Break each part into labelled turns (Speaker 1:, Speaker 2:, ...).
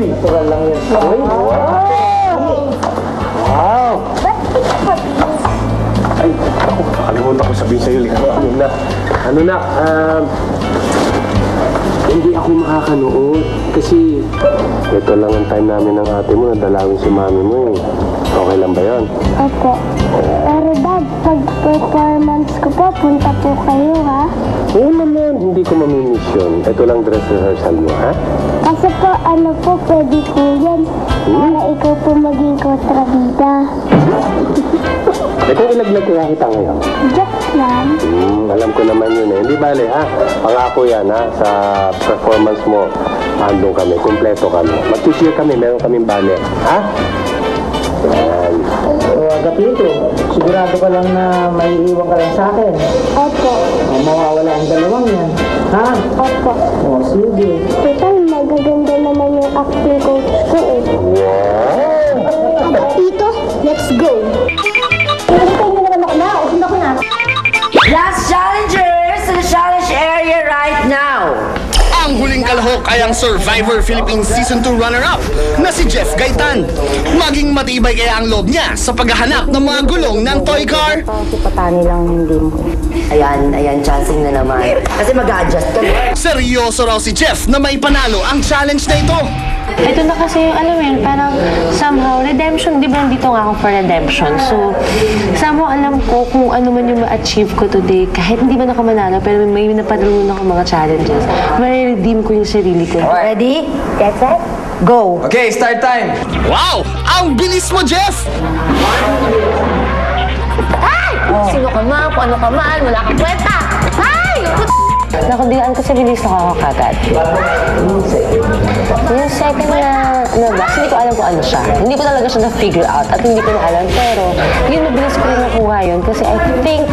Speaker 1: Uy, natural lang yan. Uy, wow!
Speaker 2: Ba't pinapabis?
Speaker 1: Ay, ako, nakalimutan ko sabihin sa'yo. Ano na, hindi ako makakanood kasi ito lang ang time namin ng ate mo, nadalawin si mami mo eh. Okay lang ba yun?
Speaker 2: Opo. Pero Dad, pag performance ko po, punta po kayo, ha?
Speaker 1: Oo naman, hindi ko mamimiss yun. Ito lang dress rehearsal mo, ha?
Speaker 2: Kasi po, pwede po yan. Para ikaw po maging kontrabida.
Speaker 1: Eh kung ilaglag kaya kita ngayon?
Speaker 2: Joke lang.
Speaker 1: Alam ko naman yun eh. Hindi bale ha, pangako yan ha, sa performance mo. Andong kami, kumpleto kami. Mag-cheer kami, meron kaming bale. Ha? Yan.
Speaker 3: O, Agapito, sigurado ka lang na may iwan ka lang sa akin.
Speaker 2: Opo.
Speaker 3: O, mawawala ang dalawang yan. Ha?
Speaker 2: Opo.
Speaker 3: O, sige.
Speaker 2: Total, magaganda naman yung acting coach ko eh.
Speaker 1: Wow!
Speaker 2: Agapito, let's go! Pinagpay mo naman ako na. Usunda ko na.
Speaker 4: Last challengers to the challenge area right now.
Speaker 5: Ang huling kalahok ay ang Survivor Philippines Season 2 runner-up na si Jeff Gaitan. Maging matibay kaya ang loob niya sa paghahanap ng mga gulong ng toy car?
Speaker 4: Patani lang hindi mo. Ayan, chancing na naman. Kasi mag-a-adjust ka.
Speaker 5: Seryoso raw si Jeff na may panalo ang challenge na ito.
Speaker 6: Ito na kasi yung alam mo yun, parang somehow redemption, di ba nandito nga ako for redemption. So, somehow alam ko kung ano man yung ma-achieve ko today, kahit hindi man ako manalo, pero may napadulungan ako mga challenges. May-redeem ko yung sarili ko.
Speaker 4: Ready? Get set? Go!
Speaker 7: Okay, start time!
Speaker 5: Wow! Ang bilis mo, Jeff!
Speaker 6: Ay! Sino ka man, kung ano ka man, wala kang kwenta! Ay! Nakubigaan ko sa bilis ako kagad. Yung second na box, hindi ko alam kung ano siya. Hindi ko talaga siya na-figure out at hindi ko na alam. Pero yun, mabilis ko rin nakuha yun kasi I think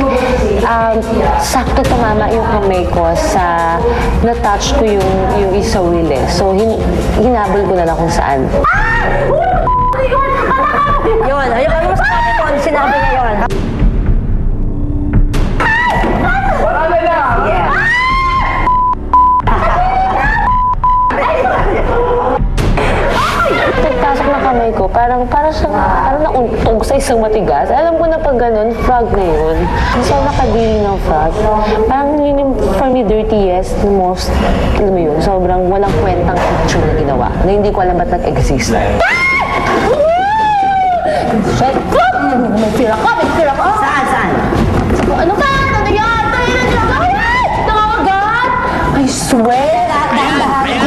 Speaker 6: sakto tumama yung kamay ko sa na-touch ko yung isa wheel eh. So, hinabol ko na lang kung saan.
Speaker 4: Yun, ayun, ano sa akin kung ano sinabi niya yun?
Speaker 6: Pagpasok ng kamay ko, parang nauntog sa isang matigas. Alam ko na pag ganun, frog na yun. So, nakadili ng frog. Parang yun yung, for me, dirtiest, the most, alam mo yun, sobrang walang kwentang action na ginawa, na hindi ko alam ba't nag-exist. Shit! May fear ako!
Speaker 4: Saan?
Speaker 6: Ano ka? Ano yan? Tayo na dyan! Nangangagat! I swear!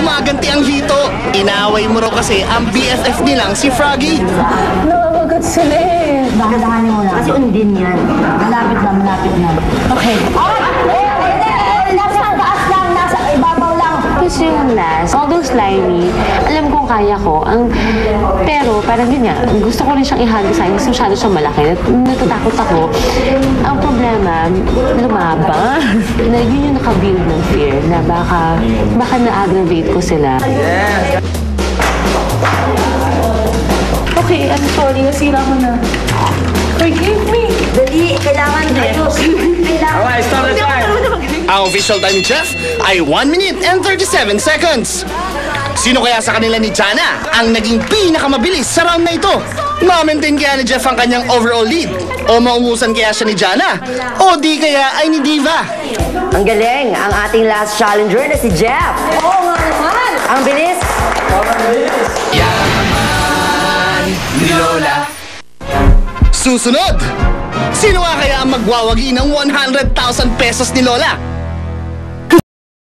Speaker 5: Gumaganti ang hito. Inaway mo raw kasi ang BFF nilang si Froggy.
Speaker 6: Nangangagat sila eh!
Speaker 4: Bagadahanin mo na. Kasi undin yan. Malapit na.
Speaker 6: Okay.
Speaker 4: Nasa taas lang, nasa ibabaw lang.
Speaker 6: Kasi yung last, although slimy, alam kong kaya ko. Pero parang yun nga, gusto ko rin siyang ihanda sa akin kasi masyado siyang malaki. Natatakot ako. Ang problema, lumaban. Na yun yung nakabuild ng fear na baka na-aggravate ko sila. Okay, I'm sorry. Nasira ko na. Forgive me.
Speaker 4: Dali, kailangan ayos.
Speaker 7: Alright, start the time!
Speaker 5: Ang official time ni Jeff ay 1 minute and 37 seconds. Sino kaya sa kanila ni Jana ang naging pinakamabilis sa round na ito? Ma-maintain kaya ni Jeff ang kanyang overall lead? O maungusan kaya siya ni Jana? O di kaya ay ni Diva?
Speaker 4: Ang galing, ang ating last challenger na si Jeff. Oo nga naman. Ang bilis.
Speaker 5: Yaman ni Lola. Susunod! Sino nga kaya ang magwawagi ng 100,000 pesos ni Lola?